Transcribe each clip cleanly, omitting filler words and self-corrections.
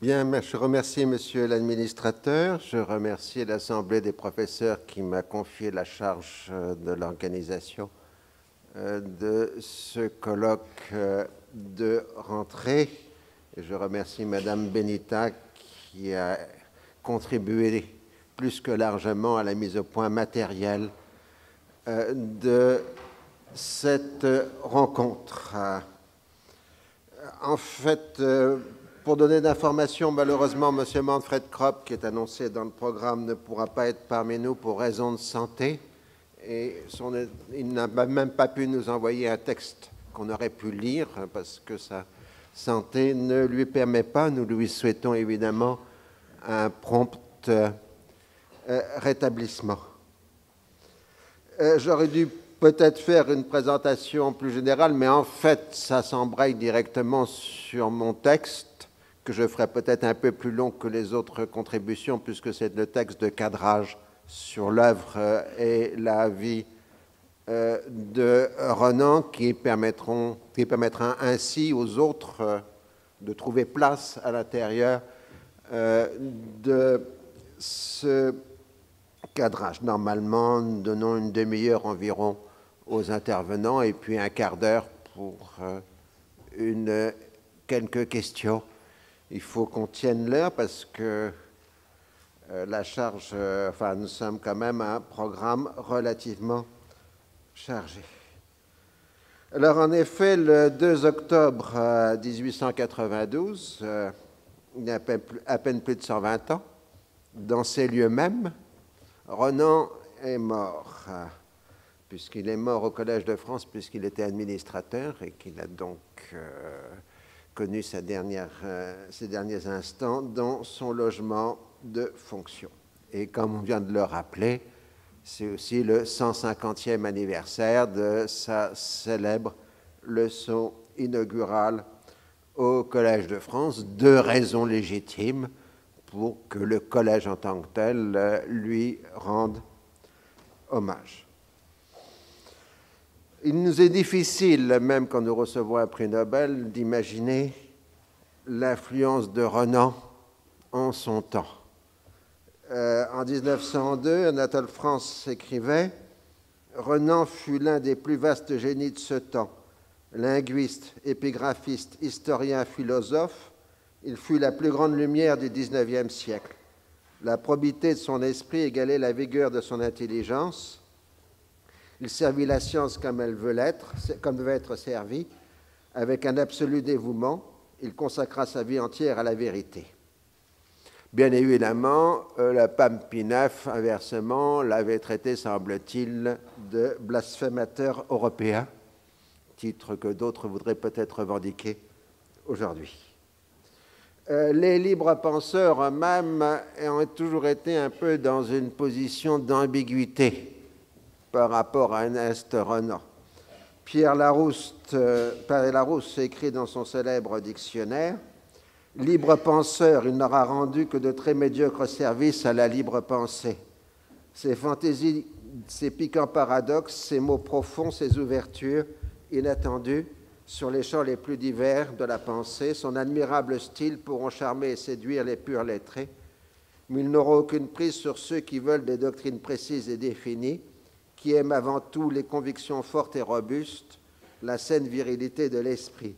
Bien, je remercie Monsieur l'administrateur, je remercie l'Assemblée des professeurs qui m'a confié la charge de l'organisation de ce colloque de rentrée. Et je remercie Madame Benita qui a contribué plus que largement à la mise au point matérielle de cette rencontre. En fait, pour donner d'informations, malheureusement, M. Manfred Kropp, qui est annoncé dans le programme, ne pourra pas être parmi nous pour raison de santé. Et il n'a même pas pu nous envoyer un texte qu'on aurait pu lire parce que sa santé ne lui permet pas. Nous lui souhaitons évidemment un prompt rétablissement. J'aurais dû peut-être faire une présentation plus générale, mais en fait, ça s'embraye directement sur mon texte, que je ferai peut-être un peu plus long que les autres contributions, puisque c'est le texte de cadrage sur l'œuvre et la vie de Renan qui permettra ainsi aux autres de trouver place à l'intérieur de ce cadrage. Normalement, nous donnons une demi-heure environ aux intervenants et puis un quart d'heure pour quelques questions. Il faut qu'on tienne l'heure parce que la charge, nous sommes quand même un programme relativement chargé. Alors, en effet, le 2 octobre 1892, il y a à peine plus de 120 ans, dans ces lieux mêmes, Renan est mort, puisqu'il est mort au Collège de France, puisqu'il était administrateur et qu'il a donc connu ses derniers instants dans son logement de fonction. Et comme on vient de le rappeler, c'est aussi le 150e anniversaire de sa célèbre leçon inaugurale au Collège de France, 2 raisons légitimes pour que le collège en tant que tel lui rende hommage. Il nous est difficile, même quand nous recevons un prix Nobel, d'imaginer l'influence de Renan en son temps. En 1902, Anatole France écrivait « Renan fut l'un des plus vastes génies de ce temps, linguiste, épigraphiste, historien, philosophe. Il fut la plus grande lumière du XIXe siècle. La probité de son esprit égalait la vigueur de son intelligence. Il servit la science comme elle comme devait être servie, avec un absolu dévouement. Il consacra sa vie entière à la vérité. » Bien évidemment, le pape Pie IX, inversement, l'avait traité, semble-t-il, de blasphémateur européen, titre que d'autres voudraient peut-être revendiquer aujourd'hui. Les libres penseurs eux-mêmes ont toujours été un peu dans une position d'ambiguïté par rapport à Ernest Renan. Pierre Larousse écrit dans son célèbre dictionnaire « Libre penseur, il n'aura rendu que de très médiocres services à la libre pensée. Ses fantaisies, ses piquants paradoxes, ses mots profonds, ses ouvertures inattendues, sur les champs les plus divers de la pensée, son admirable style pourront charmer et séduire les purs lettrés, mais ils n'auront aucune prise sur ceux qui veulent des doctrines précises et définies, qui aiment avant tout les convictions fortes et robustes, la saine virilité de l'esprit,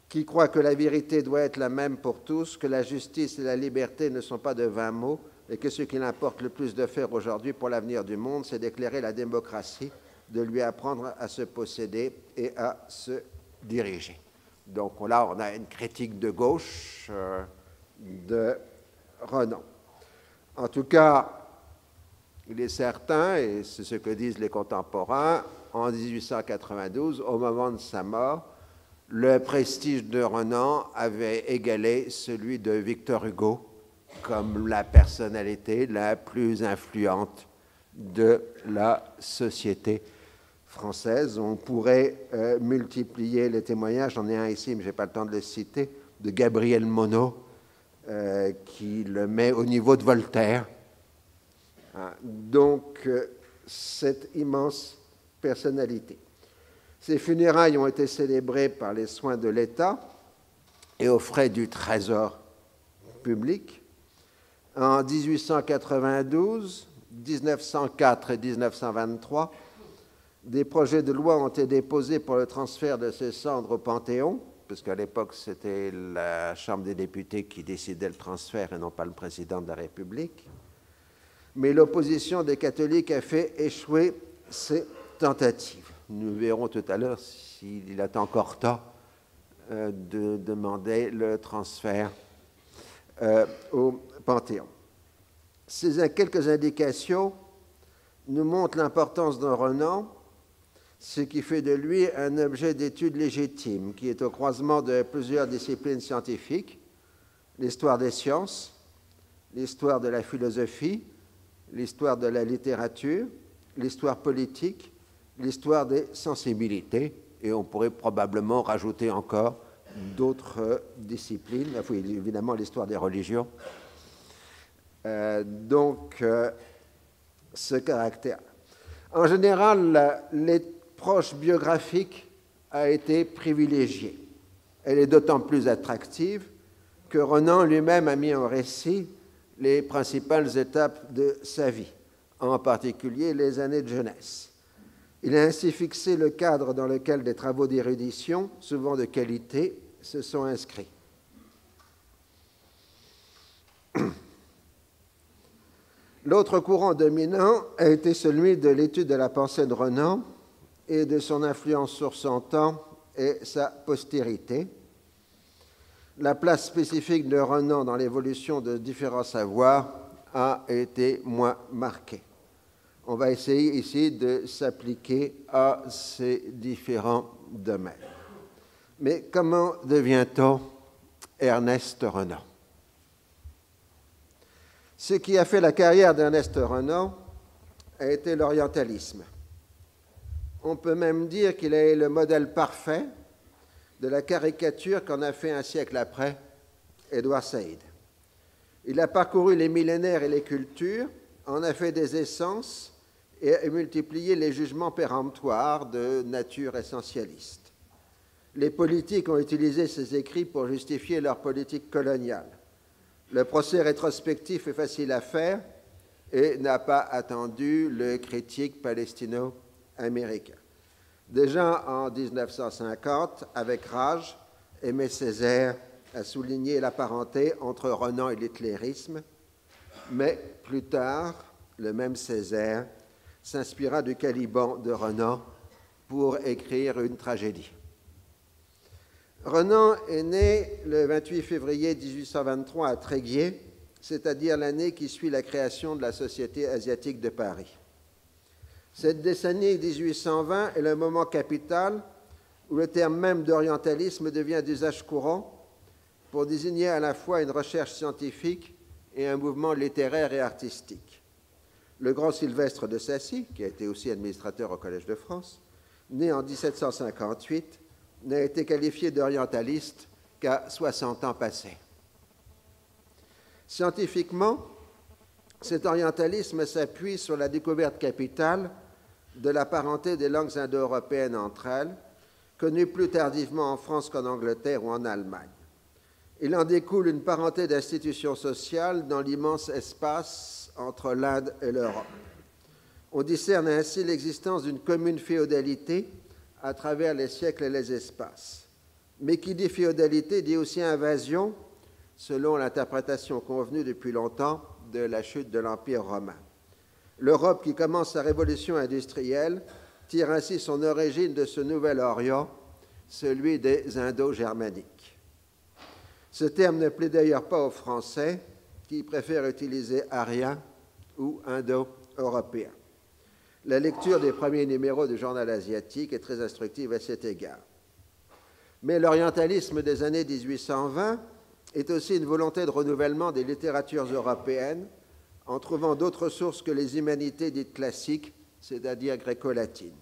qui croient que la vérité doit être la même pour tous, que la justice et la liberté ne sont pas de vains mots, et que ce qu'il importe le plus de faire aujourd'hui pour l'avenir du monde, c'est d'éclairer la démocratie, de lui apprendre à se posséder et à se diriger. Donc là, on a une critique de gauche de Renan. En tout cas, il est certain, et c'est ce que disent les contemporains, en 1892, au moment de sa mort, le prestige de Renan avait égalé celui de Victor Hugo comme la personnalité la plus influente de la société française. On pourrait multiplier les témoignages, j'en ai un ici, mais je n'ai pas le temps de le citer, de Gabriel Monod, qui le met au niveau de Voltaire. Donc, cette immense personnalité. Ces funérailles ont été célébrées par les soins de l'État et aux frais du Trésor publique. En 1892, 1904 et 1923, des projets de loi ont été déposés pour le transfert de ses cendres au Panthéon, puisqu'à l'époque, c'était la Chambre des députés qui décidait le transfert et non pas le président de la République. Mais l'opposition des catholiques a fait échouer ces tentatives. Nous verrons tout à l'heure s'il est encore temps de demander le transfert au Panthéon. Ces quelques indications nous montrent l'importance de Renan, ce qui fait de lui un objet d'étude légitime, qui est au croisement de plusieurs disciplines scientifiques, l'histoire des sciences, l'histoire de la philosophie, l'histoire de la littérature, l'histoire politique, l'histoire des sensibilités, et on pourrait probablement rajouter encore d'autres disciplines, enfin, évidemment l'histoire des religions. Ce caractère. En général, l'approche biographique a été privilégiée. Elle est d'autant plus attractive que Renan lui-même a mis en récit les principales étapes de sa vie, en particulier les années de jeunesse. Il a ainsi fixé le cadre dans lequel des travaux d'érudition, souvent de qualité, se sont inscrits. L'autre courant dominant a été celui de l'étude de la pensée de Renan et de son influence sur son temps et sa postérité. La place spécifique de Renan dans l'évolution de différents savoirs a été moins marquée. On va essayer ici de s'appliquer à ces différents domaines. Mais comment devient-on Ernest Renan? Ce qui a fait la carrière d'Ernest Renan a été l'orientalisme. On peut même dire qu'il est le modèle parfait de la caricature qu'en a fait un siècle après Édouard Saïd. Il a parcouru les millénaires et les cultures, en a fait des essences et a multiplié les jugements péremptoires de nature essentialiste. Les politiques ont utilisé ses écrits pour justifier leur politique coloniale. Le procès rétrospectif est facile à faire et n'a pas attendu le critique palestino-américain. Déjà en 1950, avec rage, Aimé Césaire a souligné la parenté entre Renan et l'hitlérisme, mais plus tard, le même Césaire s'inspira du Caliban de Renan pour écrire une tragédie. Renan est né le 28 février 1823 à Tréguier, c'est-à-dire l'année qui suit la création de la Société asiatique de Paris. Cette décennie 1820 est le moment capital où le terme même d'orientalisme devient d'usage courant pour désigner à la fois une recherche scientifique et un mouvement littéraire et artistique. Le grand Sylvestre de Sacy, qui a été aussi administrateur au Collège de France, né en 1758, n'a été qualifié d'orientaliste qu'à 60 ans passés. Scientifiquement, cet orientalisme s'appuie sur la découverte capitale de la parenté des langues indo-européennes entre elles, connue plus tardivement en France qu'en Angleterre ou en Allemagne. Il en découle une parenté d'institutions sociales dans l'immense espace entre l'Inde et l'Europe. On discerne ainsi l'existence d'une commune féodalité à travers les siècles et les espaces. Mais qui dit féodalité dit aussi invasion, selon l'interprétation convenue depuis longtemps de la chute de l'Empire romain. L'Europe, qui commence sa révolution industrielle, tire ainsi son origine de ce nouvel Orient, celui des Indo-germaniques. Ce terme ne plaît d'ailleurs pas aux Français, qui préfèrent utiliser arien ou indo-européen. La lecture des premiers numéros du Journal asiatique est très instructive à cet égard. Mais l'orientalisme des années 1820 est aussi une volonté de renouvellement des littératures européennes en trouvant d'autres sources que les humanités dites classiques, c'est-à-dire gréco-latines.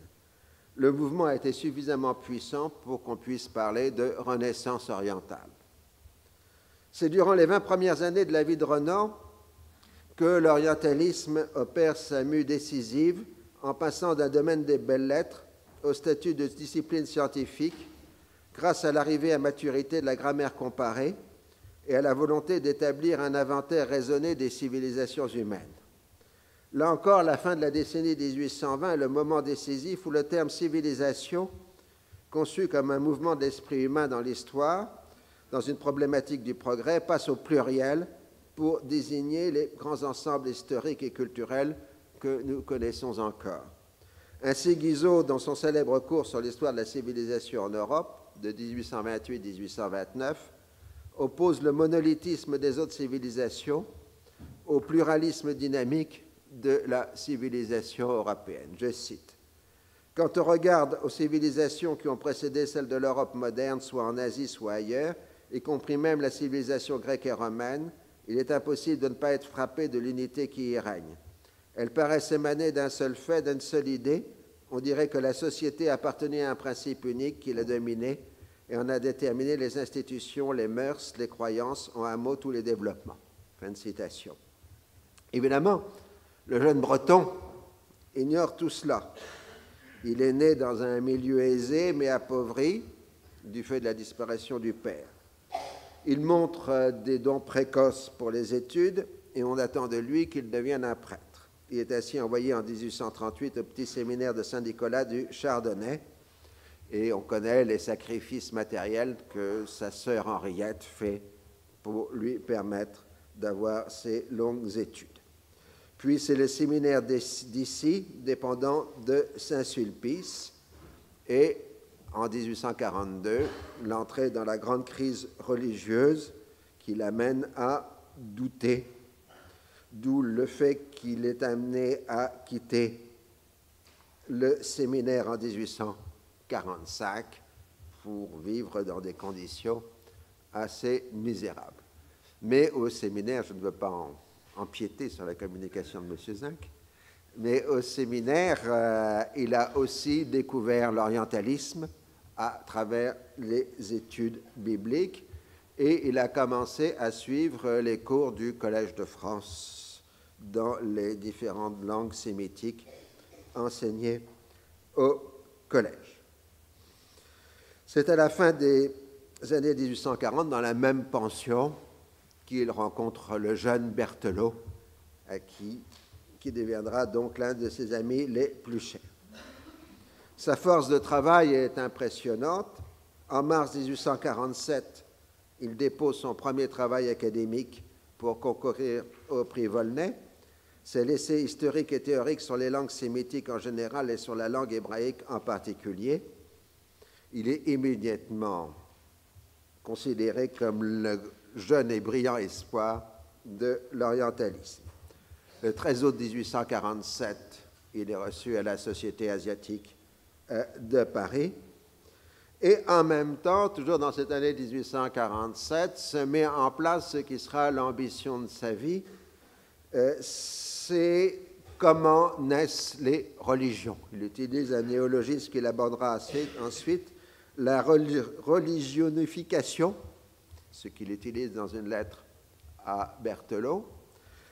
Le mouvement a été suffisamment puissant pour qu'on puisse parler de renaissance orientale. C'est durant les 20 premières années de la vie de Renan que l'orientalisme opère sa mue décisive en passant d'un domaine des belles-lettres au statut de discipline scientifique grâce à l'arrivée à maturité de la grammaire comparée et à la volonté d'établir un inventaire raisonné des civilisations humaines. Là encore, la fin de la décennie 1820 est le moment décisif où le terme civilisation, conçu comme un mouvement de l'esprit humain dans l'histoire, dans une problématique du progrès, passe au pluriel pour désigner les grands ensembles historiques et culturels que nous connaissons encore. Ainsi, Guizot, dans son célèbre cours sur l'histoire de la civilisation en Europe, de 1828-1829, oppose le monolithisme des autres civilisations au pluralisme dynamique de la civilisation européenne. Je cite: « Quand on regarde aux civilisations qui ont précédé celles de l'Europe moderne, soit en Asie, soit ailleurs, y compris même la civilisation grecque et romaine, il est impossible de ne pas être frappé de l'unité qui y règne. Elle paraît émaner d'un seul fait, d'une seule idée. On dirait que la société appartenait à un principe unique qui la dominait et en a déterminé les institutions, les mœurs, les croyances, en un mot, tous les développements. » Fin de citation. Évidemment, le jeune Breton ignore tout cela. Il est né dans un milieu aisé mais appauvri du fait de la disparition du père. Il montre des dons précoces pour les études et on attend de lui qu'il devienne un prêtre. Il est ainsi envoyé en 1838 au petit séminaire de Saint-Nicolas du Chardonnay et on connaît les sacrifices matériels que sa sœur Henriette fait pour lui permettre d'avoir ses longues études. Puis c'est le séminaire d'Issy, dépendant de Saint-Sulpice, et en 1842, l'entrée dans la grande crise religieuse qui l'amène à douter, d'où le fait qu'il est amené à quitter le séminaire en 1845 pour vivre dans des conditions assez misérables. Mais au séminaire, je ne veux pas empiéter sur la communication de M. Zinc, mais au séminaire, il a aussi découvert l'orientalisme à travers les études bibliques et il a commencé à suivre les cours du Collège de France dans les différentes langues sémitiques enseignées au collège. C'est à la fin des années 1840, dans la même pension, qu'il rencontre le jeune Berthelot, qui deviendra donc l'un de ses amis les plus chers. Sa force de travail est impressionnante. En mars 1847, il dépose son premier travail académique pour concourir au prix Volney. C'est l'essai historique et théorique sur les langues sémitiques en général et sur la langue hébraïque en particulier. Il est immédiatement considéré comme le jeune et brillant espoir de l'orientalisme. Le 13 août 1847, il est reçu à la Société asiatique de Paris. Et en même temps, toujours dans cette année 1847, se met en place ce qui sera l'ambition de sa vie, c'est comment naissent les religions. Il utilise un néologisme qu'il abordera ensuite, la religionification, ce qu'il utilise dans une lettre à Berthelot,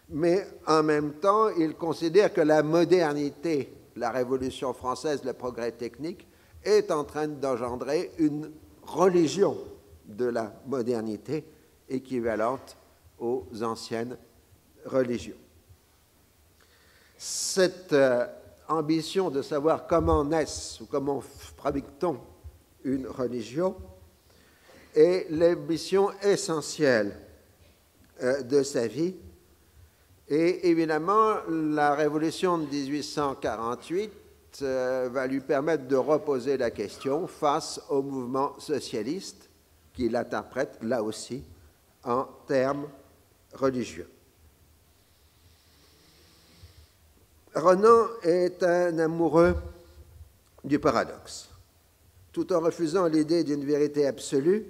mais en même temps, il considère que la modernité, la Révolution française, le progrès technique, est en train d'engendrer une religion de la modernité équivalente aux anciennes religions. Cette ambition de savoir comment naissent ou comment fabrique-t-on une religion est l'ambition essentielle de sa vie. Et évidemment, la révolution de 1848 va lui permettre de reposer la question face au mouvement socialiste qui l'interprète, là aussi, en termes religieux. Renan est un amoureux du paradoxe. Tout en refusant l'idée d'une vérité absolue,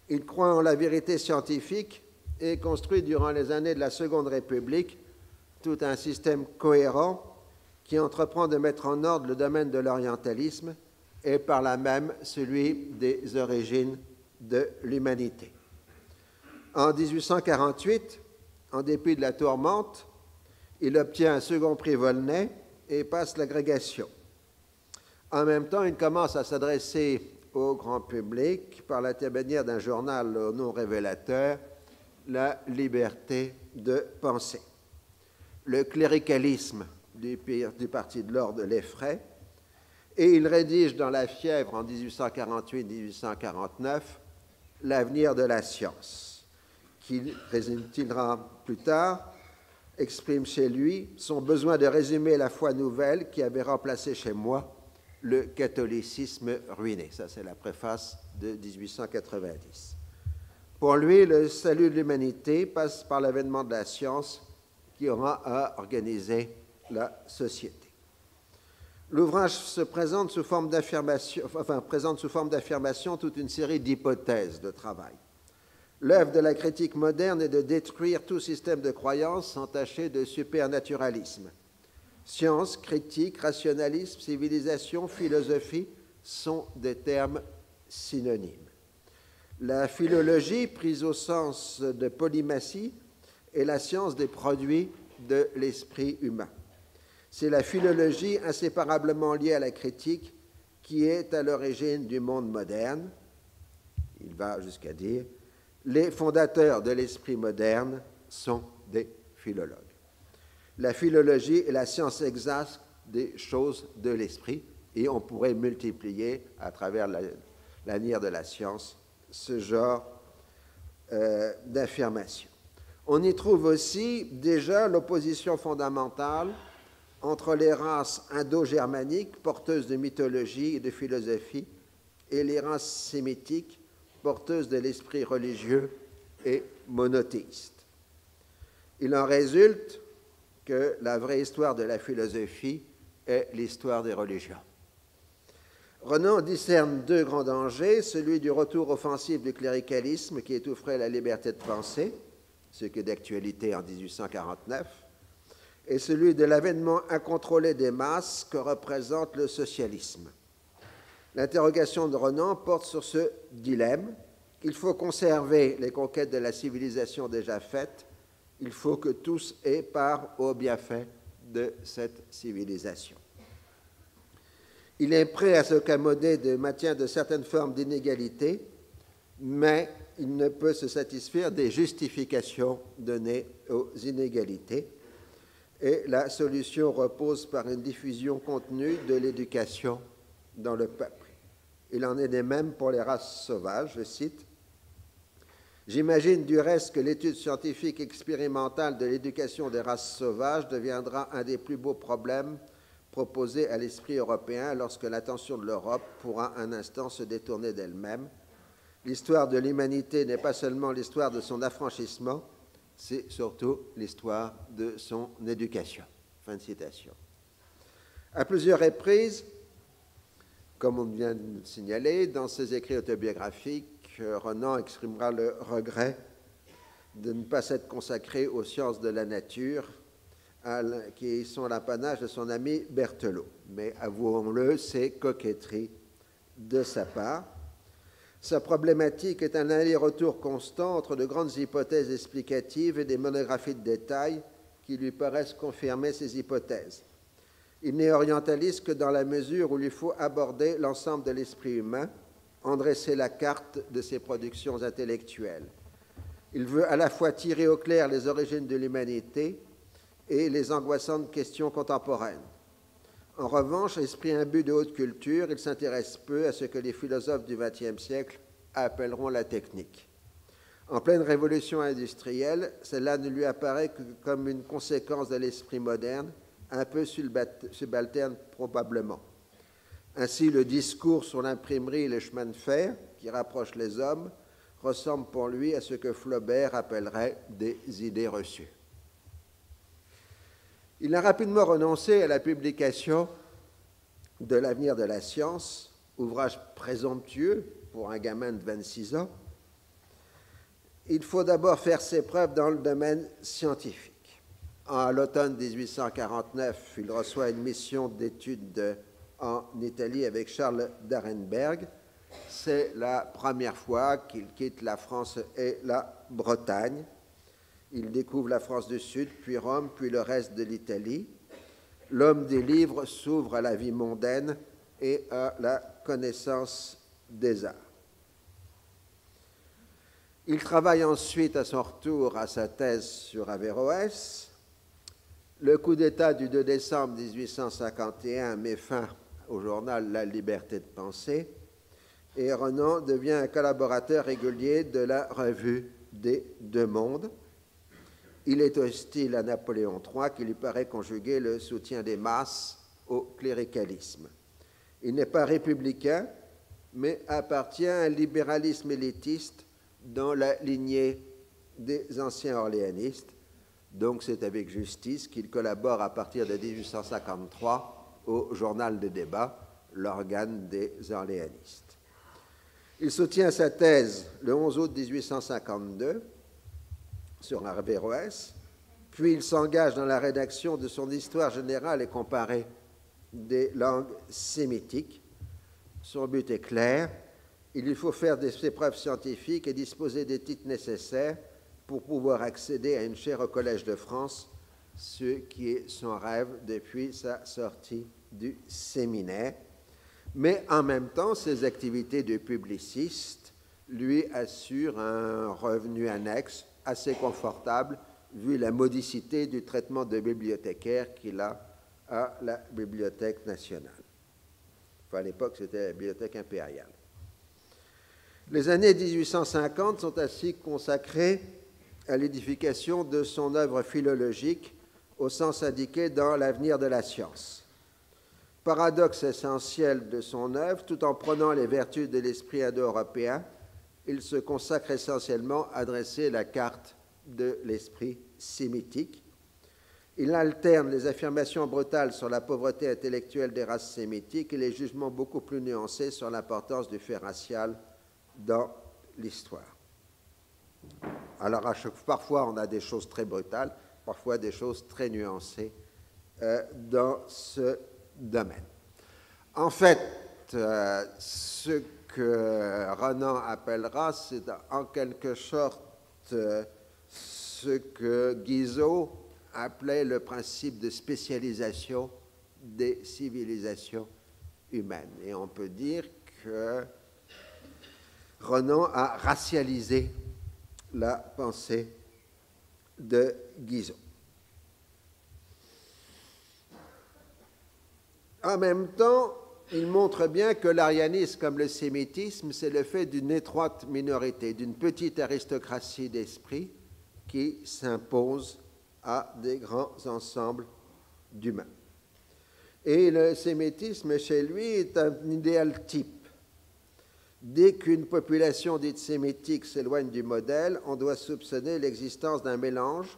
il croit en la vérité scientifique et construit durant les années de la Seconde République tout un système cohérent qui entreprend de mettre en ordre le domaine de l'orientalisme et par là même celui des origines de l'humanité. En 1848, en dépit de la tourmente, il obtient un second prix Volney et passe l'agrégation. En même temps, il commence à s'adresser au grand public par l'intermédiaire d'un journal au nom révélateur la liberté de penser. Le cléricalisme du Parti de l'Ordre l'effraie, et il rédige dans La Fièvre en 1848-1849 L'avenir de la science, qui, résumera plus tard, exprime chez lui son besoin de résumer la foi nouvelle qui avait remplacé chez moi le catholicisme ruiné. Ça, c'est la préface de 1890. Pour lui, le salut de l'humanité passe par l'avènement de la science qui aura à organiser la société. L'ouvrage se présente sous forme d'affirmation, toute une série d'hypothèses de travail. L'œuvre de la critique moderne est de détruire tout système de croyance entaché de supernaturalisme. Science, critique, rationalisme, civilisation, philosophie sont des termes synonymes. La philologie, prise au sens de polymatie, est la science des produits de l'esprit humain. C'est la philologie inséparablement liée à la critique qui est à l'origine du monde moderne. Il va jusqu'à dire « Les fondateurs de l'esprit moderne sont des philologues ». La philologie est la science exacte des choses de l'esprit et on pourrait multiplier à travers l'avenir de la science ce genre d'affirmation. On y trouve aussi déjà l'opposition fondamentale entre les races indo-germaniques porteuses de mythologie et de philosophie et les races sémitiques porteuses de l'esprit religieux et monothéiste. Il en résulte que la vraie histoire de la philosophie est l'histoire des religions. Renan discerne deux grands dangers, celui du retour offensif du cléricalisme qui étoufferait la liberté de penser, ce qui est d'actualité en 1849, et celui de l'avènement incontrôlé des masses que représente le socialisme. L'interrogation de Renan porte sur ce dilemme. Il faut conserver les conquêtes de la civilisation déjà faites. Il faut que tous aient part au bienfait de cette civilisation. Il est prêt à s'accommoder du maintien de certaines formes d'inégalité, mais il ne peut se satisfaire des justifications données aux inégalités. Et la solution repose par une diffusion contenue de l'éducation dans le peuple. Il en est de même pour les races sauvages, je cite. « J'imagine du reste que l'étude scientifique expérimentale de l'éducation des races sauvages deviendra un des plus beaux problèmes proposés à l'esprit européen lorsque l'attention de l'Europe pourra un instant se détourner d'elle-même. L'histoire de l'humanité n'est pas seulement l'histoire de son affranchissement, c'est surtout l'histoire de son éducation. » Fin de citation. À plusieurs reprises, comme on vient de le signaler, dans ses écrits autobiographiques, Renan exprimera le regret de ne pas s'être consacré aux sciences de la nature, qui sont l'apanage de son ami Berthelot. Mais avouons-le, c'est coquetterie de sa part. Sa problématique est un aller-retour constant entre de grandes hypothèses explicatives et des monographies de détails qui lui paraissent confirmer ces hypothèses. Il n'est orientaliste que dans la mesure où il faut aborder l'ensemble de l'esprit humain, en dresser la carte de ses productions intellectuelles. Il veut à la fois tirer au clair les origines de l'humanité et les angoissantes questions contemporaines. En revanche, esprit imbu de haute culture, il s'intéresse peu à ce que les philosophes du XXe siècle appelleront la technique. En pleine révolution industrielle, cela ne lui apparaît que comme une conséquence de l'esprit moderne, un peu subalterne probablement. Ainsi, le discours sur l'imprimerie et le chemin de fer, qui rapproche les hommes, ressemble pour lui à ce que Flaubert appellerait des idées reçues. Il a rapidement renoncé à la publication de L'avenir de la science, ouvrage présomptueux pour un gamin de 26 ans. Il faut d'abord faire ses preuves dans le domaine scientifique. À l'automne 1849, il reçoit une mission d'études en Italie avec Charles d'Arenberg. C'est la première fois qu'il quitte la France et la Bretagne. Il découvre la France du Sud, puis Rome, puis le reste de l'Italie. L'homme des livres s'ouvre à la vie mondaine et à la connaissance des arts. Il travaille ensuite à son retour à sa thèse sur Averroès. Le coup d'État du 2 décembre 1851 met fin au journal La Liberté de penser et Renan devient un collaborateur régulier de la revue des Deux Mondes. Il est hostile à Napoléon III qui lui paraît conjuguer le soutien des masses au cléricalisme. Il n'est pas républicain, mais appartient à un libéralisme élitiste dans la lignée des anciens orléanistes. Donc c'est avec justice qu'il collabore à partir de 1853 au Journal des débats, l'organe des orléanistes. Il soutient sa thèse le 11 août 1852 sur Averroès, puis il s'engage dans la rédaction de son Histoire générale et comparée des langues sémitiques. Son but est clair, il lui faut faire ses preuves scientifiques et disposer des titres nécessaires pour pouvoir accéder à une chaire au Collège de France, ce qui est son rêve depuis sa sortie du séminaire. Mais en même temps, ses activités de publiciste lui assurent un revenu annexe assez confortable vu la modicité du traitement de bibliothécaire qu'il a à la Bibliothèque nationale. Enfin, à l'époque, c'était la Bibliothèque impériale. Les années 1850 sont ainsi consacrées à l'édification de son œuvre philologique au sens indiqué dans L'avenir de la science. Paradoxe essentiel de son œuvre, tout en prenant les vertus de l'esprit indo-européen, il se consacre essentiellement à dresser la carte de l'esprit sémitique. Il alterne les affirmations brutales sur la pauvreté intellectuelle des races sémitiques et les jugements beaucoup plus nuancés sur l'importance du fait racial dans l'histoire. Alors, parfois, on a des choses très brutales, parfois des choses très nuancées dans ce domaine. En fait, ce que Renan appellera, c'est en quelque sorte ce que Guizot appelait le principe de spécialisation des civilisations humaines. Et on peut dire que Renan a racialisé la pensée de Guizot. En même temps, il montre bien que l'arianisme comme le sémitisme, c'est le fait d'une étroite minorité, d'une petite aristocratie d'esprit qui s'impose à des grands ensembles d'humains. Et le sémitisme, chez lui, est un idéal type. Dès qu'une population dite sémitique s'éloigne du modèle, on doit soupçonner l'existence d'un mélange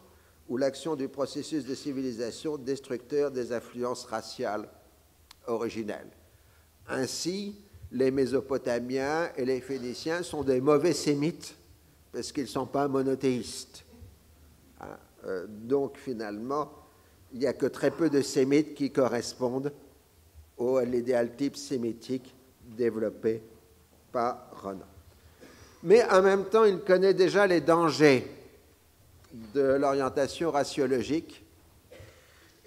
ou l'action du processus de civilisation destructeur des influences raciales originelles. Ainsi, les Mésopotamiens et les Phéniciens sont des mauvais sémites parce qu'ils ne sont pas monothéistes. Donc, finalement, il n'y a que très peu de sémites qui correspondent à l'idéal type sémitique développé par Renan. Mais en même temps, il connaît déjà les dangers de l'orientation raciologique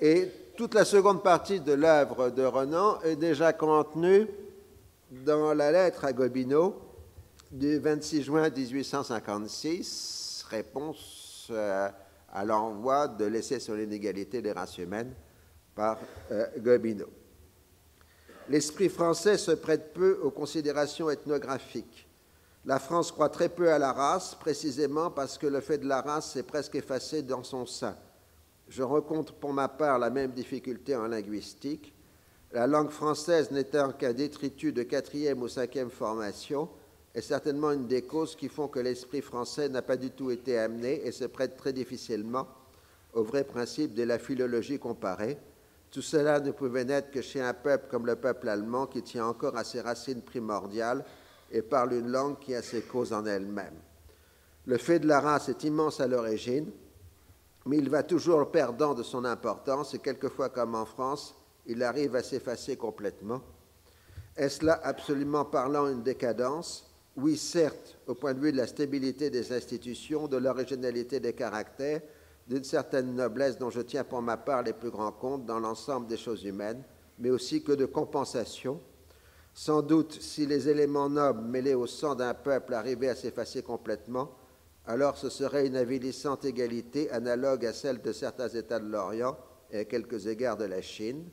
et toute la seconde partie de l'œuvre de Renan est déjà contenue dans la lettre à Gobineau du 26 juin 1856, réponse à l'envoi de l'essai sur l'inégalité des races humaines par Gobineau. L'esprit français se prête peu aux considérations ethnographiques. La France croit très peu à la race, précisément parce que le fait de la race s'est presque effacé dans son sein. Je rencontre pour ma part la même difficulté en linguistique. La langue française n'étant qu'un détritus de 4e ou 5e formation est certainement une des causes qui font que l'esprit français n'a pas du tout été amené et se prête très difficilement au vrai principe de la philologie comparée. Tout cela ne pouvait naître que chez un peuple comme le peuple allemand qui tient encore à ses racines primordiales et parle une langue qui a ses causes en elle-même. Le fait de la race est immense à l'origine, mais il va toujours perdant de son importance et quelquefois, comme en France, il arrive à s'effacer complètement. Est-ce là, absolument parlant, une décadence? Oui, certes, au point de vue de la stabilité des institutions, de l'originalité des caractères, d'une certaine noblesse dont je tiens pour ma part les plus grands comptes dans l'ensemble des choses humaines, mais aussi que de compensation. Sans doute, si les éléments nobles mêlés au sang d'un peuple arrivaient à s'effacer complètement, alors ce serait une avilissante égalité analogue à celle de certains États de l'Orient et à quelques égards de la Chine,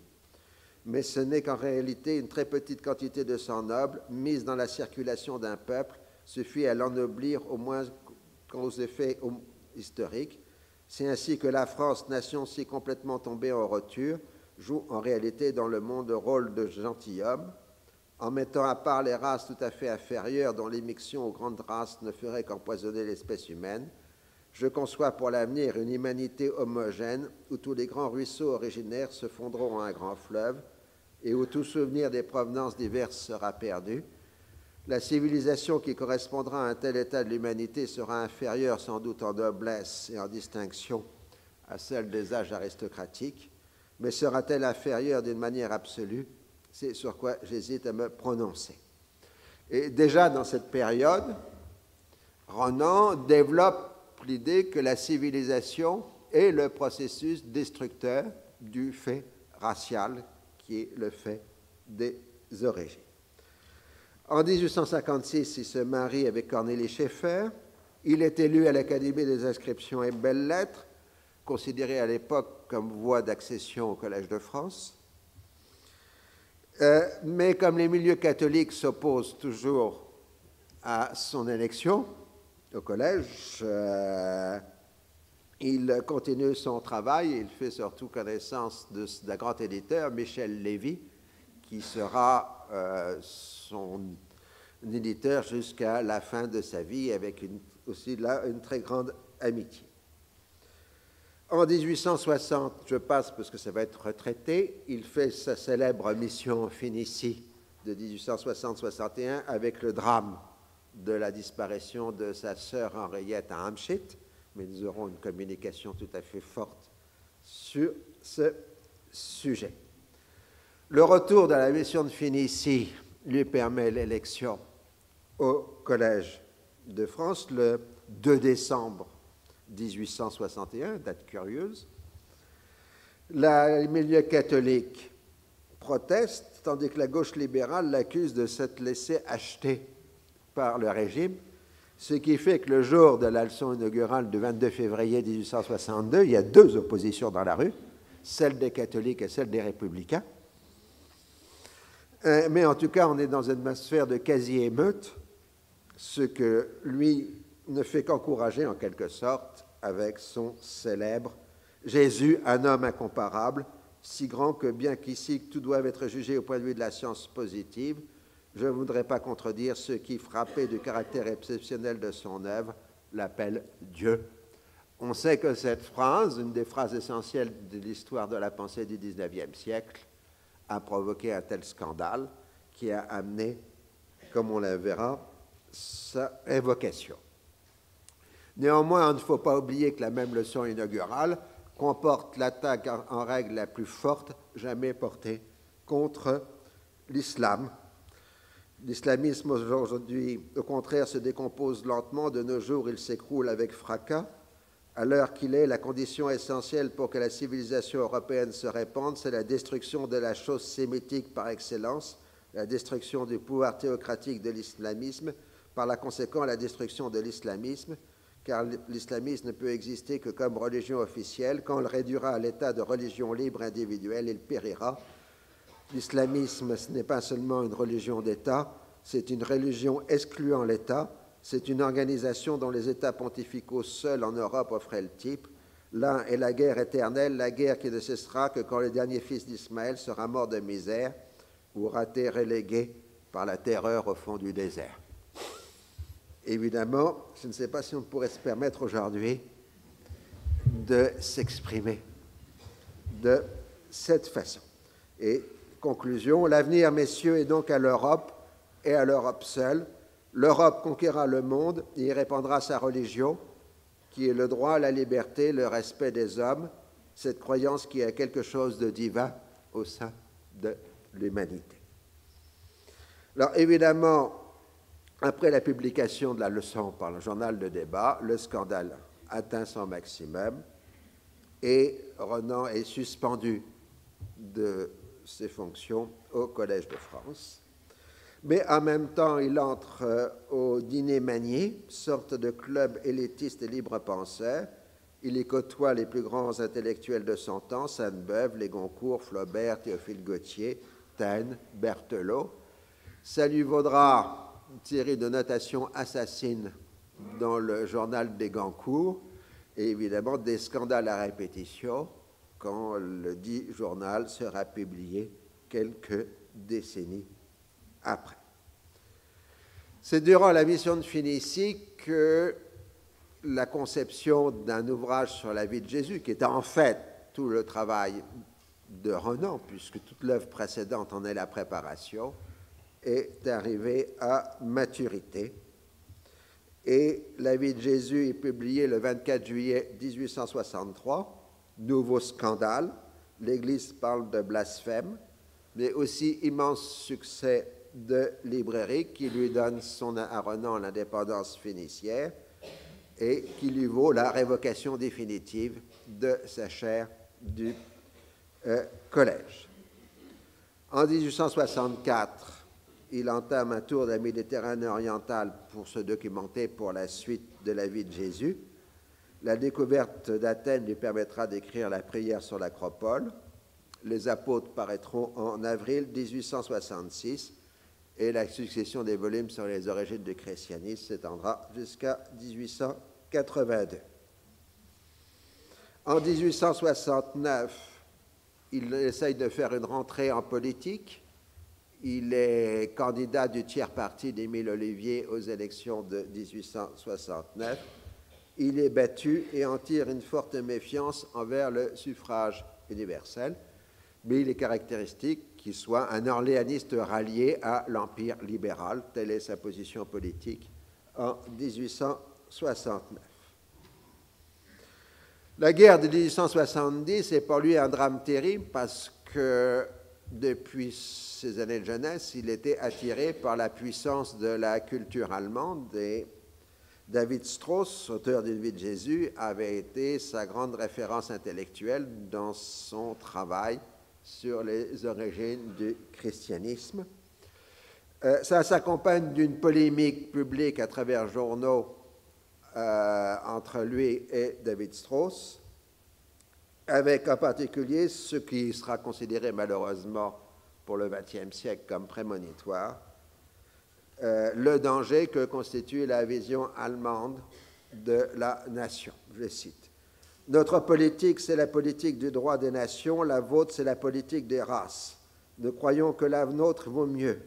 mais ce n'est qu'en réalité une très petite quantité de sang noble mise dans la circulation d'un peuple suffit à l'ennoblir au moins qu'aux effets historiques. C'est ainsi que la France, nation si complètement tombée en roture, joue en réalité dans le monde le rôle de gentilhomme, en mettant à part les races tout à fait inférieures dont l'émixion aux grandes races ne ferait qu'empoisonner l'espèce humaine. Je conçois pour l'avenir une humanité homogène où tous les grands ruisseaux originaires se fondront en un grand fleuve et où tout souvenir des provenances diverses sera perdu. La civilisation qui correspondra à un tel état de l'humanité sera inférieure sans doute en noblesse et en distinction à celle des âges aristocratiques, mais sera-t-elle inférieure d'une manière absolue? C'est sur quoi j'hésite à me prononcer. Et déjà dans cette période, Renan développe l'idée que la civilisation est le processus destructeur du fait racial qui est le fait des origines. En 1856, il se marie avec Cornélie Schaeffer. Il est élu à l'Académie des inscriptions et belles-lettres, considérée à l'époque comme voie d'accession au Collège de France. Mais comme les milieux catholiques s'opposent toujours à son élection au collège, il continue son travail. Il fait surtout connaissance d'un grand éditeur, Michel Lévy, qui sera son éditeur jusqu'à la fin de sa vie, avec aussi là une très grande amitié. En 1860, je passe parce que ça va être retraité, il fait sa célèbre mission Phénicie de 1860-61 avec le drame de la disparition de sa sœur Henriette à Amschit, mais nous aurons une communication tout à fait forte sur ce sujet. Le retour de la mission de Phénicie lui permet l'élection au Collège de France le 2 décembre 1861, date curieuse. Les milieux catholiques protestent, tandis que la gauche libérale l'accuse de s'être laissé acheter par le régime, ce qui fait que le jour de la leçon inaugurale du 22 février 1862, il y a deux oppositions dans la rue, celle des catholiques et celle des républicains. Mais en tout cas, on est dans une atmosphère de quasi-émeute, ce que lui ne fait qu'encourager en quelque sorte avec son célèbre « Jésus, un homme incomparable, si grand que bien qu'ici tout doit être jugé au point de vue de la science positive, je ne voudrais pas contredire ceux qui, frappés du caractère exceptionnel de son œuvre, l'appellent Dieu ». On sait que cette phrase, une des phrases essentielles de l'histoire de la pensée du XIXe siècle, a provoqué un tel scandale qui a amené, comme on le verra, sa révocation. Néanmoins, il ne faut pas oublier que la même leçon inaugurale comporte l'attaque en règle la plus forte jamais portée contre l'islam. L'islamisme aujourd'hui, au contraire, se décompose lentement. De nos jours, il s'écroule avec fracas. À l'heure qu'il est, la condition essentielle pour que la civilisation européenne se répande, c'est la destruction de la chose sémitique par excellence, la destruction du pouvoir théocratique de l'islamisme, par la conséquent la destruction de l'islamisme, car l'islamisme ne peut exister que comme religion officielle. Quand on le réduira à l'état de religion libre individuelle, il périra. L'islamisme, ce n'est pas seulement une religion d'État, c'est une religion excluant l'État, c'est une organisation dont les États pontificaux seuls en Europe offraient le type. L'un est la guerre éternelle, la guerre qui ne cessera que quand le dernier fils d'Ismaël sera mort de misère ou aura été relégué par la terreur au fond du désert. Évidemment, je ne sais pas si on pourrait se permettre aujourd'hui de s'exprimer de cette façon. Et conclusion, l'avenir, messieurs, est donc à l'Europe et à l'Europe seule. L'Europe conquérera le monde et y répandra sa religion, qui est le droit, la liberté, le respect des hommes, cette croyance qui a quelque chose de divin au sein de l'humanité. Alors évidemment, après la publication de la leçon par le journal de débat, le scandale atteint son maximum et Renan est suspendu de ses fonctions au Collège de France. Mais en même temps, il entre au Dîner Manier, sorte de club élitiste et libre-penseur. Il y côtoie les plus grands intellectuels de son temps, Sainte-Beuve, Les Goncourt, Flaubert, Théophile Gautier, Taine, Berthelot. Ça lui vaudra une série de notations assassines dans le journal des Goncourt et évidemment des scandales à répétition quand le dit journal sera publié quelques décennies après. C'est durant la mission de Phénicie que la conception d'un ouvrage sur la vie de Jésus, qui était en fait tout le travail de Renan, puisque toute l'œuvre précédente en est la préparation, est arrivée à maturité. Et la vie de Jésus est publiée le 24 juillet 1863. Nouveau scandale, l'Église parle de blasphème, mais aussi immense succès de librairie qui lui donne à Renan l'indépendance phéniciaire et qui lui vaut la révocation définitive de sa chaire du collège. En 1864, il entame un tour de la Méditerranée orientale pour se documenter pour la suite de la vie de Jésus. La découverte d'Athènes lui permettra d'écrire la prière sur l'Acropole. Les apôtres paraîtront en avril 1866 et la succession des volumes sur les origines du christianisme s'étendra jusqu'à 1882. En 1869, il essaye de faire une rentrée en politique. Il est candidat du tiers parti d'Émile Ollivier aux élections de 1869. Il est battu et en tire une forte méfiance envers le suffrage universel, mais il est caractéristique qu'il soit un orléaniste rallié à l'Empire libéral. Telle est sa position politique en 1869. La guerre de 1870 est pour lui un drame terrible parce que depuis ses années de jeunesse, il était attiré par la puissance de la culture allemande et David Strauss, auteur d'une vie de Jésus, avait été sa grande référence intellectuelle dans son travail sur les origines du christianisme. Ça s'accompagne d'une polémique publique à travers journaux entre lui et David Strauss, avec en particulier ce qui sera considéré malheureusement pour le XXe siècle comme prémonitoire, le danger que constitue la vision allemande de la nation. Je cite. « Notre politique, c'est la politique du droit des nations, la vôtre, c'est la politique des races. Nous croyons que la nôtre vaut mieux.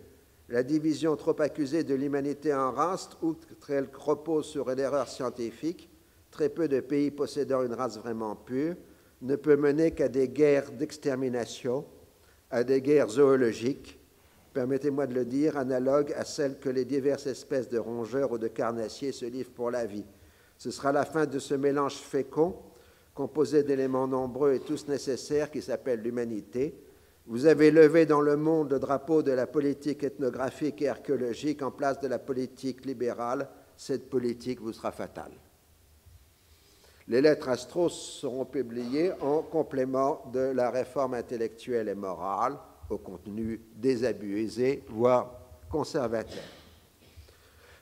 La division trop accusée de l'humanité en races, outre qu'elle repose sur une erreur scientifique, très peu de pays possédant une race vraiment pure, ne peut mener qu'à des guerres d'extermination, à des guerres zoologiques, permettez-moi de le dire, analogues à celles que les diverses espèces de rongeurs ou de carnassiers se livrent pour la vie. Ce sera la fin de ce mélange fécond, composé d'éléments nombreux et tous nécessaires, qui s'appelle l'humanité. Vous avez levé dans le monde le drapeau de la politique ethnographique et archéologique en place de la politique libérale. Cette politique vous sera fatale. » Les lettres à Strauss seront publiées en complément de la réforme intellectuelle et morale, au contenu désabusé, voire conservateur.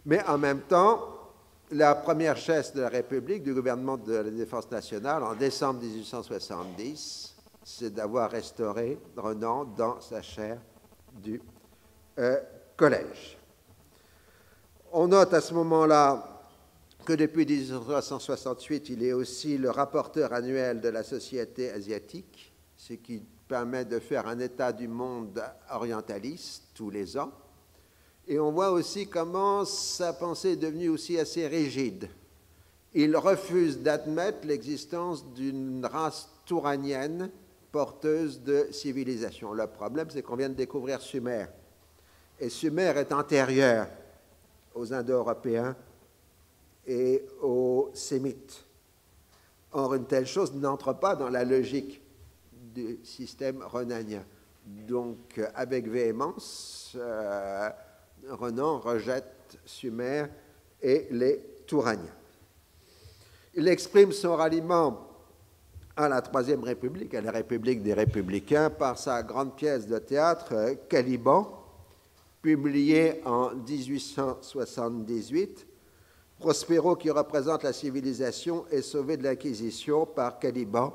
Mais en même temps, la première chasse de la République, du gouvernement de la Défense nationale, en décembre 1870, c'est d'avoir restauré Renan dans sa chaire du collège. On note à ce moment-là que depuis 1868, il est aussi le rapporteur annuel de la Société asiatique, ce qui permet de faire un état du monde orientaliste tous les ans. Et on voit aussi comment sa pensée est devenue aussi assez rigide. Il refuse d'admettre l'existence d'une race touranienne porteuse de civilisation. Le problème, c'est qu'on vient de découvrir Sumer. Et Sumer est antérieur aux Indo-Européens et aux Sémites. Or, une telle chose n'entre pas dans la logique du système renanien. Donc, avec véhémence, Renan rejette Sumer et les Touraniens. Il exprime son ralliement à la Troisième République, à la République des Républicains, par sa grande pièce de théâtre Caliban, publié en 1878. Prospero, qui représente la civilisation, est sauvé de l'Inquisition par Caliban,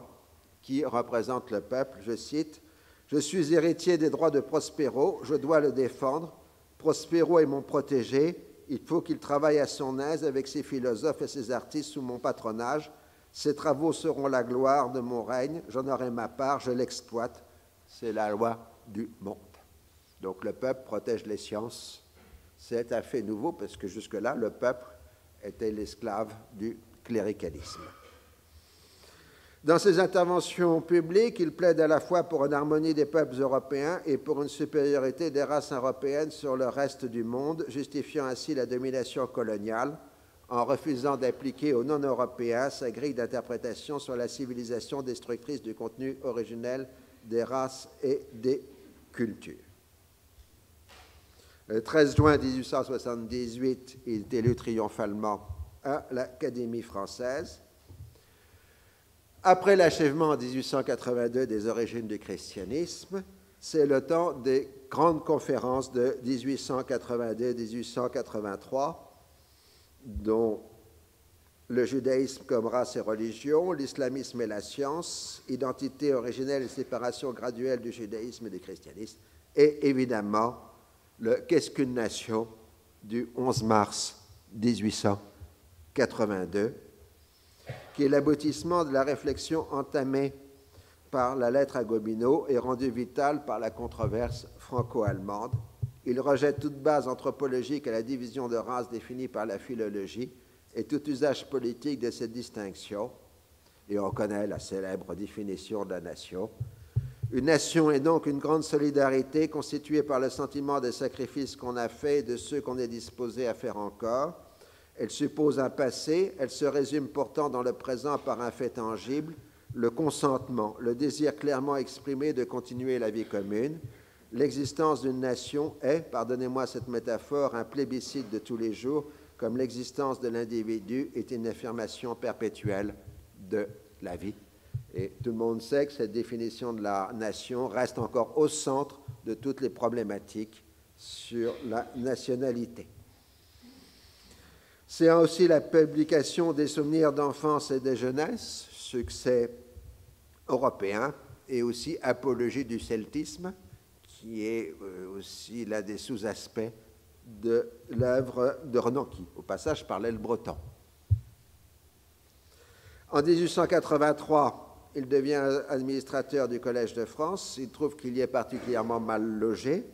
qui représente le peuple. Je cite, « Je suis héritier des droits de Prospero, je dois le défendre. Prospero est mon protégé. Il faut qu'il travaille à son aise avec ses philosophes et ses artistes sous mon patronage. Ses travaux seront la gloire de mon règne. J'en aurai ma part, je l'exploite. C'est la loi du monde. » Donc le peuple protège les sciences. C'est un fait nouveau parce que jusque-là, le peuple était l'esclave du cléricalisme. Dans ses interventions publiques, il plaide à la fois pour une harmonie des peuples européens et pour une supériorité des races européennes sur le reste du monde, justifiant ainsi la domination coloniale en refusant d'appliquer aux non-européens sa grille d'interprétation sur la civilisation destructrice du contenu originel des races et des cultures. Le 13 juin 1878, il est élu triomphalement à l'Académie française. Après l'achèvement en 1882 des origines du christianisme, c'est le temps des grandes conférences de 1882-1883, dont le judaïsme comme race et religion, l'islamisme et la science, identité originelle et séparation graduelle du judaïsme et du christianisme, et évidemment le « Qu'est-ce qu'une nation » du 11 mars 1882, qui est l'aboutissement de la réflexion entamée par la lettre à Gobineau et rendue vitale par la controverse franco-allemande. Il rejette toute base anthropologique à la division de race définie par la philologie et tout usage politique de cette distinction, et on connaît la célèbre définition de la nation. Une nation est donc une grande solidarité constituée par le sentiment des sacrifices qu'on a faits et de ceux qu'on est disposé à faire encore. Elle suppose un passé, elle se résume pourtant dans le présent par un fait tangible, le consentement, le désir clairement exprimé de continuer la vie commune. L'existence d'une nation est, pardonnez-moi cette métaphore, un plébiscite de tous les jours, comme l'existence de l'individu est une affirmation perpétuelle de la vie. Et tout le monde sait que cette définition de la nation reste encore au centre de toutes les problématiques sur la nationalité. C'est aussi la publication des souvenirs d'enfance et de jeunesse, succès européen, et aussi apologie du celtisme, qui est aussi l'un des sous-aspects de l'œuvre de Renan, qui, au passage, parlait le breton. En 1883, il devient administrateur du Collège de France. Il trouve qu'il y est particulièrement mal logé.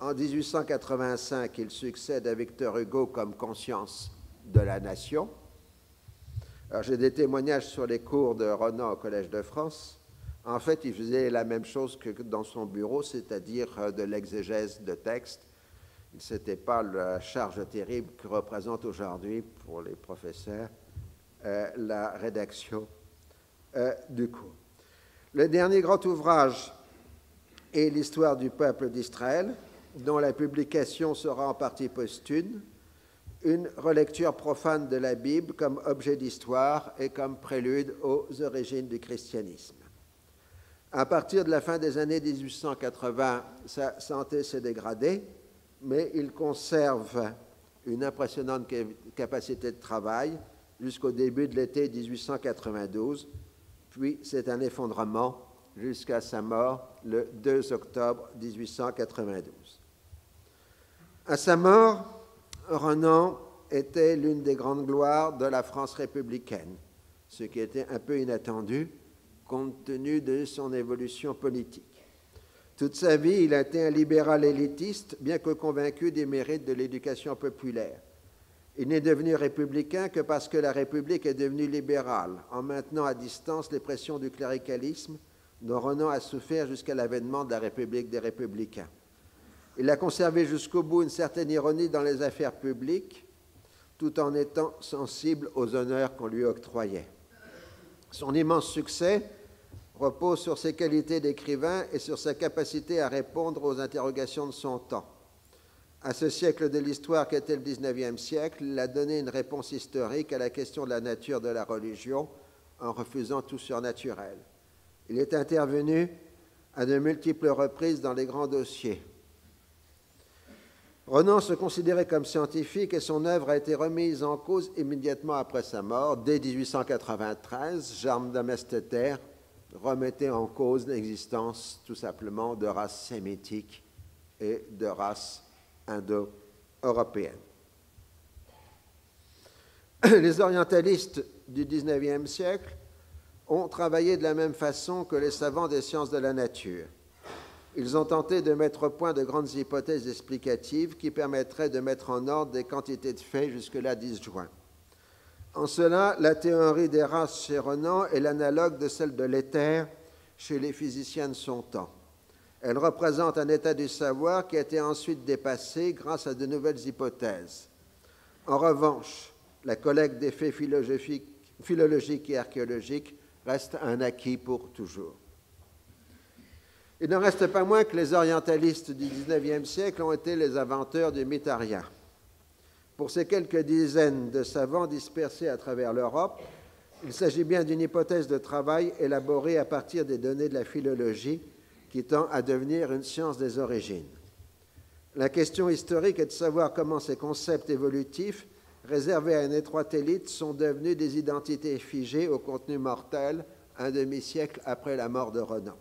En 1885, il succède à Victor Hugo comme conscience de la nation. Alors, j'ai des témoignages sur les cours de Renan au Collège de France. En fait, il faisait la même chose que dans son bureau, c'est-à-dire de l'exégèse de textes. Ce n'était pas la charge terrible que représente aujourd'hui pour les professeurs la rédaction du cours. Le dernier grand ouvrage est l'histoire du peuple d'Israël, dont la publication sera en partie posthume, une relecture profane de la Bible comme objet d'histoire et comme prélude aux origines du christianisme. À partir de la fin des années 1880, sa santé s'est dégradée, mais il conserve une impressionnante capacité de travail jusqu'au début de l'été 1892, puis c'est un effondrement jusqu'à sa mort le 2 octobre 1892. À sa mort, Renan était l'une des grandes gloires de la France républicaine, ce qui était un peu inattendu compte tenu de son évolution politique. Toute sa vie, il a été un libéral élitiste, bien que convaincu des mérites de l'éducation populaire. Il n'est devenu républicain que parce que la République est devenue libérale, en maintenant à distance les pressions du cléricalisme dont Renan a souffert jusqu'à l'avènement de la République des Républicains. Il a conservé jusqu'au bout une certaine ironie dans les affaires publiques, tout en étant sensible aux honneurs qu'on lui octroyait. Son immense succès repose sur ses qualités d'écrivain et sur sa capacité à répondre aux interrogations de son temps. À ce siècle de l'histoire qu'était le XIXe siècle, il a donné une réponse historique à la question de la nature de la religion en refusant tout surnaturel. Il est intervenu à de multiples reprises dans les grands dossiers. Renan se considérait comme scientifique et son œuvre a été remise en cause immédiatement après sa mort. Dès 1893, Jean Damesteter remettait en cause l'existence tout simplement de races sémitiques et de races indo-européennes. Les orientalistes du XIXe siècle ont travaillé de la même façon que les savants des sciences de la nature. Ils ont tenté de mettre au point de grandes hypothèses explicatives qui permettraient de mettre en ordre des quantités de faits jusque-là disjoints. En cela, la théorie des races chez Renan est l'analogue de celle de l'éther chez les physiciens de son temps. Elle représente un état du savoir qui a été ensuite dépassé grâce à de nouvelles hypothèses. En revanche, la collecte des faits philologiques et archéologiques reste un acquis pour toujours. Il n'en reste pas moins que les orientalistes du XIXe siècle ont été les inventeurs du mythe arien. Pour ces quelques dizaines de savants dispersés à travers l'Europe, il s'agit bien d'une hypothèse de travail élaborée à partir des données de la philologie qui tend à devenir une science des origines. La question historique est de savoir comment ces concepts évolutifs, réservés à une étroite élite, sont devenus des identités figées au contenu mortel un demi-siècle après la mort de Renan.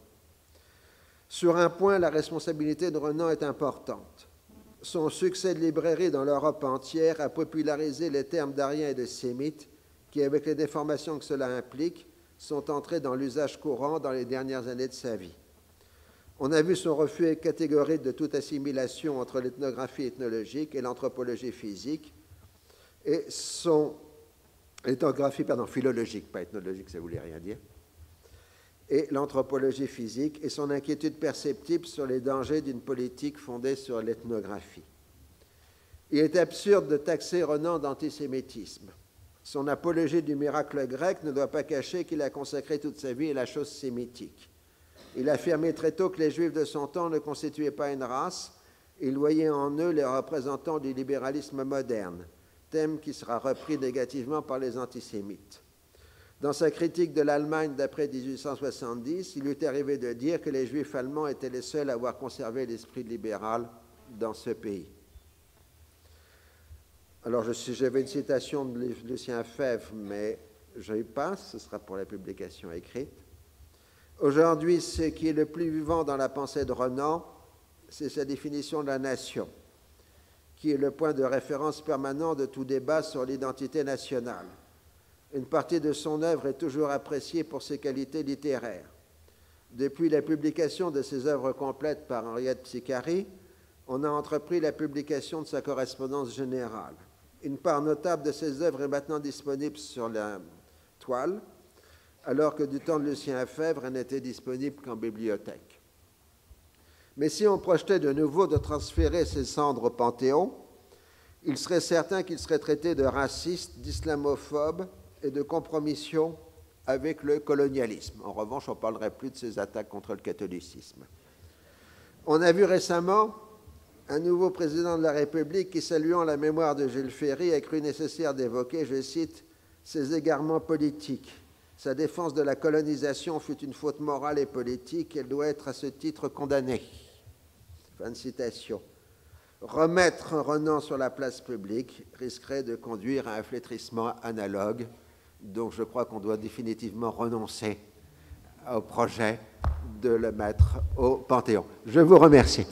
Sur un point, la responsabilité de Renan est importante. Son succès de librairie dans l'Europe entière a popularisé les termes d'arien et de sémite qui, avec les déformations que cela implique, sont entrés dans l'usage courant dans les dernières années de sa vie. On a vu son refus catégorique de toute assimilation entre l'ethnographie ethnologique et l'anthropologie physique, et son ethnographie, philologique, pas ethnologique, ça ne voulait rien dire, et l'anthropologie physique et son inquiétude perceptible sur les dangers d'une politique fondée sur l'ethnographie. Il est absurde de taxer Renan d'antisémitisme. Son apologie du miracle grec ne doit pas cacher qu'il a consacré toute sa vie à la chose sémitique. Il affirmait très tôt que les Juifs de son temps ne constituaient pas une race. Il voyait en eux les représentants du libéralisme moderne, thème qui sera repris négativement par les antisémites. Dans sa critique de l'Allemagne d'après 1870, il lui est arrivé de dire que les Juifs allemands étaient les seuls à avoir conservé l'esprit libéral dans ce pays. Alors, j'avais une citation de Lucien Febvre, mais je y passe, ce sera pour la publication écrite. Aujourd'hui, ce qui est le plus vivant dans la pensée de Renan, c'est sa définition de la nation, qui est le point de référence permanent de tout débat sur l'identité nationale. Une partie de son œuvre est toujours appréciée pour ses qualités littéraires. Depuis la publication de ses œuvres complètes par Henriette Psicari, on a entrepris la publication de sa correspondance générale. Une part notable de ses œuvres est maintenant disponible sur la toile, alors que du temps de Lucien Febvre, elle n'était disponible qu'en bibliothèque. Mais si on projetait de nouveau de transférer ses cendres au Panthéon, il serait certain qu'il serait traité de raciste, d'islamophobe et de compromission avec le colonialisme. En revanche, on ne parlerait plus de ses attaques contre le catholicisme. On a vu récemment un nouveau président de la République qui, saluant la mémoire de Jules Ferry, a cru nécessaire d'évoquer, je cite, « ses égarements politiques. Sa défense de la colonisation fut une faute morale et politique. Elle doit être à ce titre condamnée. » Fin de citation. Remettre Renan sur la place publique risquerait de conduire à un flétrissement analogue. Donc je crois qu'on doit définitivement renoncer au projet de le mettre au Panthéon. Je vous remercie.